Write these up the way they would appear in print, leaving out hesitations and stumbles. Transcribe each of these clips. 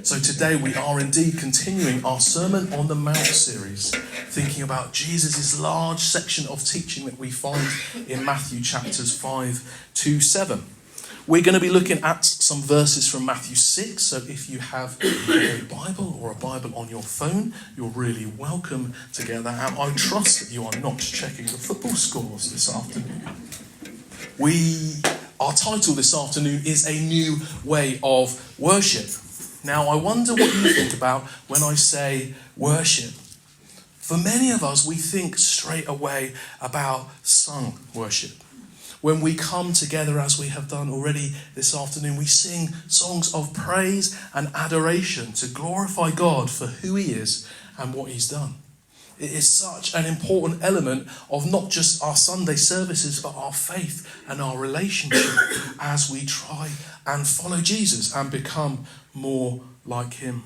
So today we are indeed continuing our Sermon on the Mount series, thinking about Jesus' large section of teaching that we find in Matthew chapters 5 to 7. We're going to be looking at some verses from Matthew 6, so if you have a Bible or a Bible on your phone, you're really welcome to get that out. I trust that you are not checking the football scores this afternoon. Our title this afternoon is A New Way of Worship. Now, I wonder what you think about when I say worship. For many of us, we think straight away about sung worship. When we come together, as we have done already this afternoon, we sing songs of praise and adoration to glorify God for who he is and what he's done. It is such an important element of not just our Sunday services, but our faith and our relationship as we try and follow Jesus and become more like him.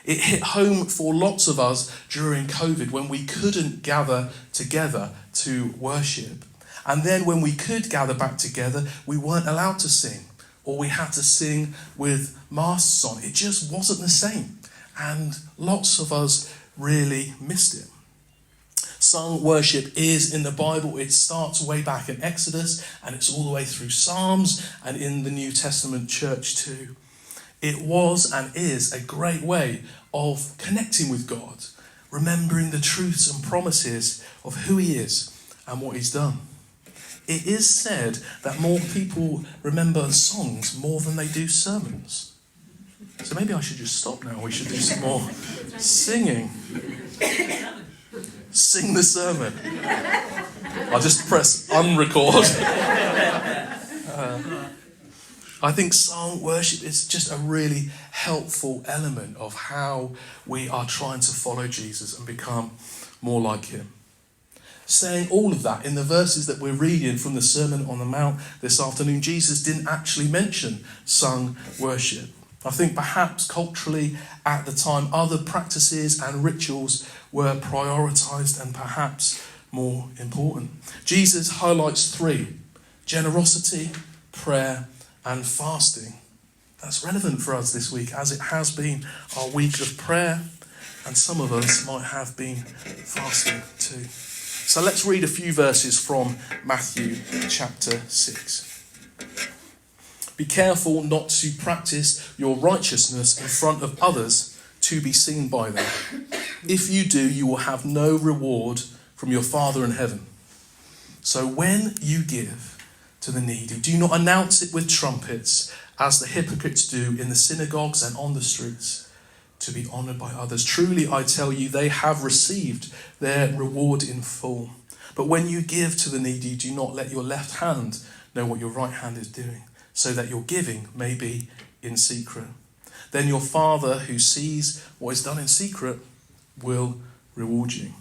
It hit home for lots of us during COVID when we couldn't gather together to worship. And then when we could gather back together, we weren't allowed to sing, or we had to sing with masks on. It just wasn't the same. And lots of us really missed it. Sung worship is in the Bible. It starts way back in Exodus, and it's all the way through Psalms and in the New Testament church too. It was and is a great way of connecting with God, remembering the truths and promises of who he is and what he's done. It is said that more people remember songs more than they do sermons. So maybe I should just stop now. We should do some more singing. Sing the sermon. I'll just press unrecord. I think song worship is just a really helpful element of how we are trying to follow Jesus and become more like him. Saying all of that in the verses that we're reading from the Sermon on the Mount this afternoon, Jesus didn't actually mention sung worship. I think perhaps culturally at the time, other practices and rituals were prioritized and perhaps more important. Jesus highlights three: generosity, prayer, and fasting. That's relevant for us this week, as it has been our week of prayer, and some of us might have been fasting too. So let's read a few verses from Matthew chapter 6. Be careful not to practice your righteousness in front of others to be seen by them. If you do, you will have no reward from your Father in heaven. So when you give to the needy, do not announce it with trumpets, as the hypocrites do in the synagogues and on the streets, to be honoured by others. Truly, I tell you, they have received their reward in full. But when you give to the needy, do not let your left hand know what your right hand is doing, so that your giving may be in secret. Then your Father, who sees what is done in secret, will reward you.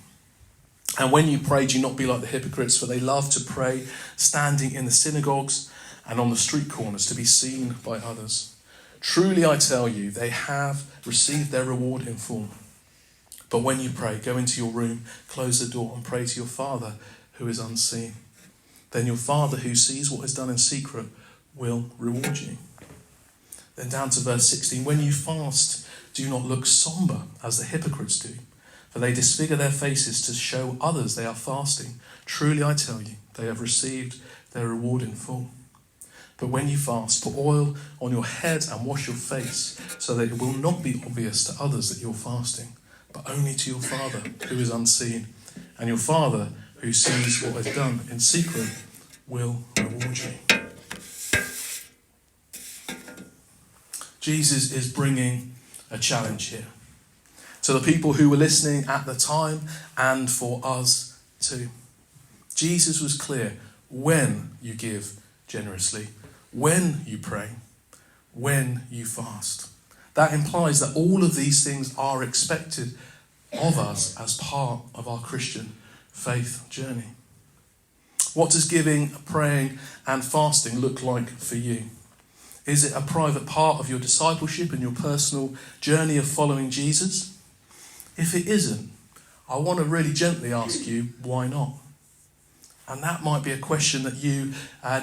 And when you pray, do not be like the hypocrites, for they love to pray standing in the synagogues and on the street corners to be seen by others. Truly, I tell you, they have received their reward in full. But when you pray, go into your room, close the door, and pray to your Father who is unseen. Then your Father who sees what is done in secret will reward you. Then down to verse 16. When you fast, do not look somber as the hypocrites do, for they disfigure their faces to show others they are fasting. Truly, I tell you, they have received their reward in full. But when you fast, put oil on your head and wash your face, so that it will not be obvious to others that you're fasting, but only to your Father who is unseen. And your Father who sees what is done in secret will reward you. Jesus is bringing a challenge here to the people who were listening at the time and for us too. Jesus was clear: when you give generously, when you pray, when you fast. That implies that all of these things are expected of us as part of our Christian faith journey. What does giving, praying, and fasting look like for you? Is it a private part of your discipleship and your personal journey of following Jesus? If it isn't, I want to really gently ask you, why not? And that might be a question that you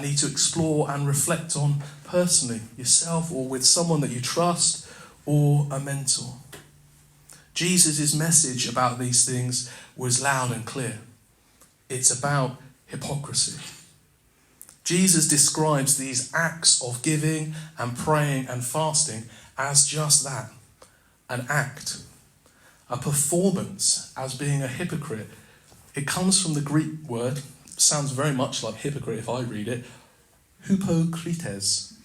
need to explore and reflect on personally, yourself or with someone that you trust, or a mentor. Jesus' message about these things was loud and clear. It's about hypocrisy. Jesus describes these acts of giving and praying and fasting as just that, an act, a performance, as being a hypocrite. It comes from the Greek word, sounds very much like hypocrite if I read it, hypokrites,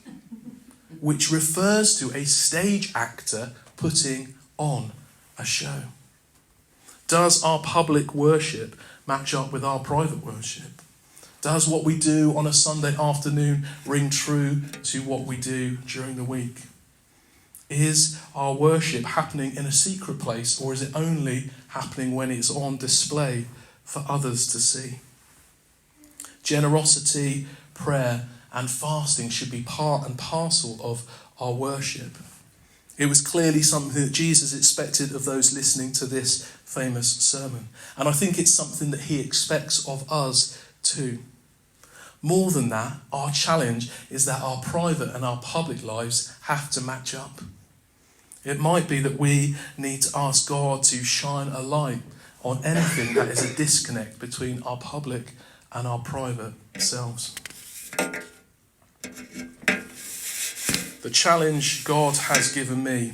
which refers to a stage actor putting on a show. Does our public worship match up with our private worship? Does what we do on a Sunday afternoon ring true to what we do during the week? Is our worship happening in a secret place, or is it only happening when it's on display for others to see? Generosity, prayer, and fasting should be part and parcel of our worship. It was clearly something that Jesus expected of those listening to this famous sermon. And I think it's something that he expects of us too. More than that, our challenge is that our private and our public lives have to match up. It might be that we need to ask God to shine a light on anything that is a disconnect between our public and our private selves. The challenge God has given me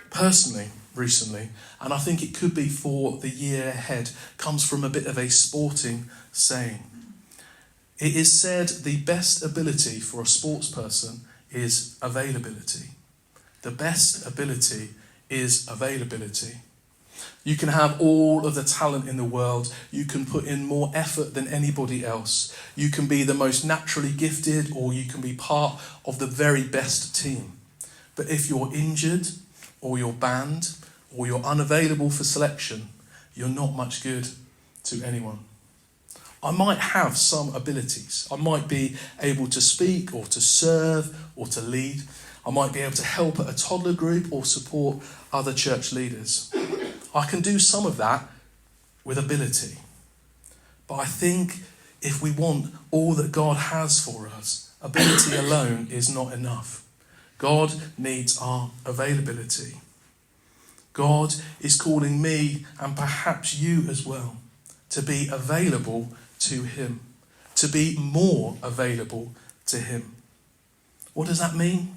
personally recently, and I think it could be for the year ahead, comes from a bit of a sporting saying. It is said the best ability for a sports person is availability. The best ability is availability. You can have all of the talent in the world. You can put in more effort than anybody else. You can be the most naturally gifted, or you can be part of the very best team. But if you're injured, or you're banned, or you're unavailable for selection, you're not much good to anyone. I might have some abilities. I might be able to speak, or to serve, or to lead. I might be able to help at a toddler group or support other church leaders. I can do some of that with ability. But I think if we want all that God has for us, ability alone is not enough. God needs our availability. God is calling me, and perhaps you as well, to be available to him, to be more available to him. What does that mean?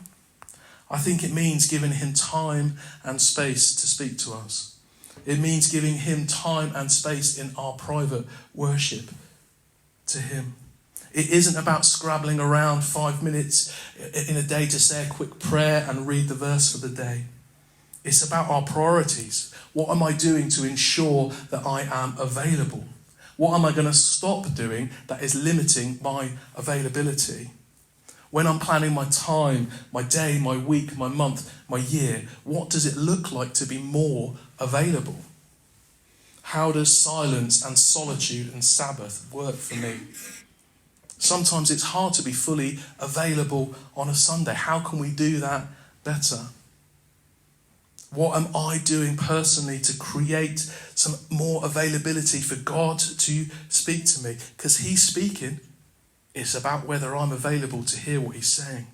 I think it means giving him time and space to speak to us. It means giving him time and space in our private worship to him. It isn't about scrabbling around 5 minutes in a day to say a quick prayer and read the verse for the day. It's about our priorities. What am I doing to ensure that I am available? What am I going to stop doing that is limiting my availability? When I'm planning my time, my day, my week, my month, my year, what does it look like to be more available? How does silence and solitude and Sabbath work for me? Sometimes it's hard to be fully available on a Sunday. How can we do that better? What am I doing personally to create some more availability for God to speak to me? Because he's speaking. It's about whether I'm available to hear what he's saying.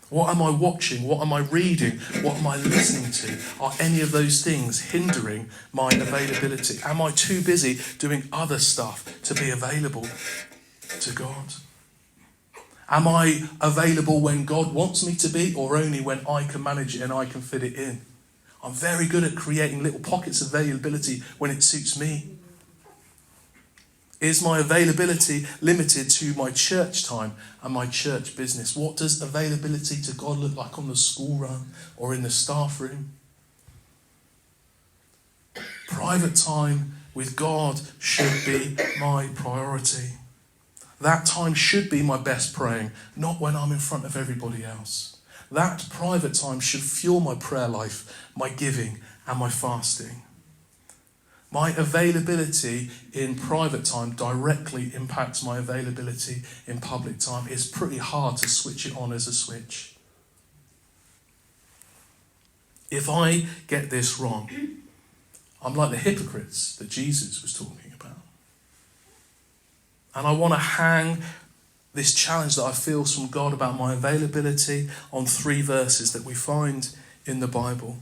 What am I watching? What am I reading? What am I listening to? Are any of those things hindering my availability? Am I too busy doing other stuff to be available to God? Am I available when God wants me to be, or only when I can manage it and I can fit it in? I'm very good at creating little pockets of availability when it suits me. Is my availability limited to my church time and my church business? What does availability to God look like on the school run or in the staff room? Private time with God should be my priority. That time should be my best praying, not when I'm in front of everybody else. That private time should fuel my prayer life, my giving, and my fasting. My availability in private time directly impacts my availability in public time. It's pretty hard to switch it on as a switch. If I get this wrong, I'm like the hypocrites that Jesus was talking about. And I want to hang this challenge that I feel from God about my availability on 3 verses that we find in the Bible.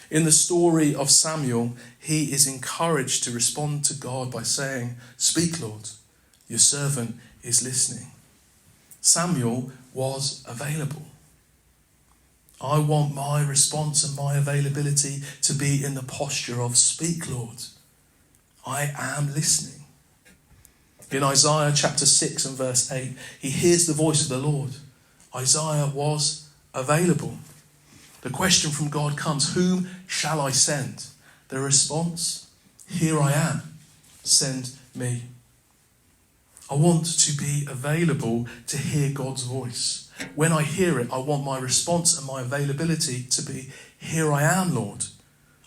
In the story of Samuel, he is encouraged to respond to God by saying, "Speak, Lord, your servant is listening." Samuel was available. I want my response and my availability to be in the posture of, "Speak, Lord, I am listening." In Isaiah chapter 6 and verse 8, he hears the voice of the Lord. Isaiah was available. The question from God comes, "Whom shall I send?" The response, "Here I am, send me." I want to be available to hear God's voice. When I hear it, I want my response and my availability to be, "Here I am, Lord.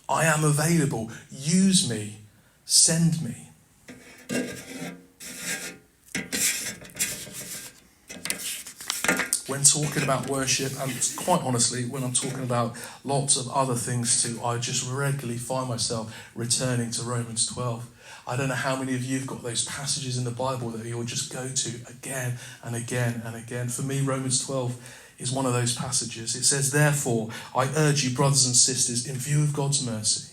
I am available. Use me. Send me." When talking about worship, and quite honestly, when I'm talking about lots of other things too, I just regularly find myself returning to Romans 12. I don't know how many of you have got those passages in the Bible that you'll just go to again and again and again. For me, Romans 12 is one of those passages. It says, "Therefore, I urge you, brothers and sisters, in view of God's mercy,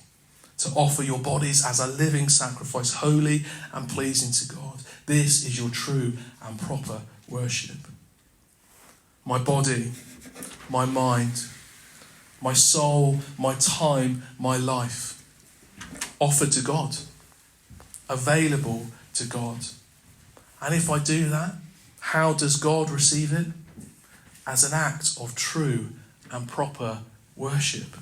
to offer your bodies as a living sacrifice, holy and pleasing to God. This is your true and proper worship." My body, my mind, my soul, my time, my life, offered to God, available to God. And if I do that, how does God receive it? As an act of true and proper worship.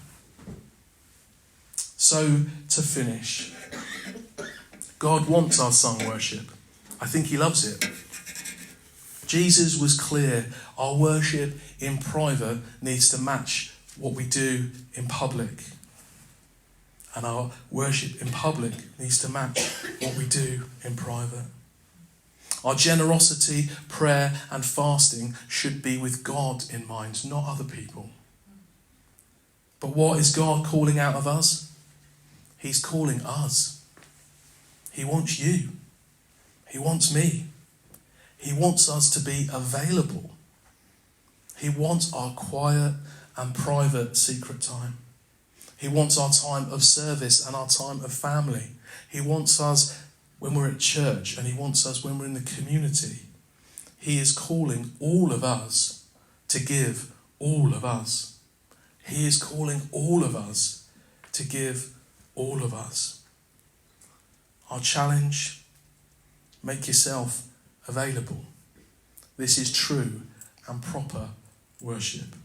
So, to finish, God wants our sung worship. I think he loves it. Jesus was clear, our worship in private needs to match what we do in public. And our worship in public needs to match what we do in private. Our generosity, prayer and fasting should be with God in mind, not other people. But what is God calling out of us? He's calling us. He wants you. He wants me. He wants us to be available. He wants our quiet and private secret time. He wants our time of service and our time of family. He wants us when we're at church, and he wants us when we're in the community. He is calling all of us to give all of us. He is calling all of us to give all of us. Our challenge, make yourself available. This is true and proper worship.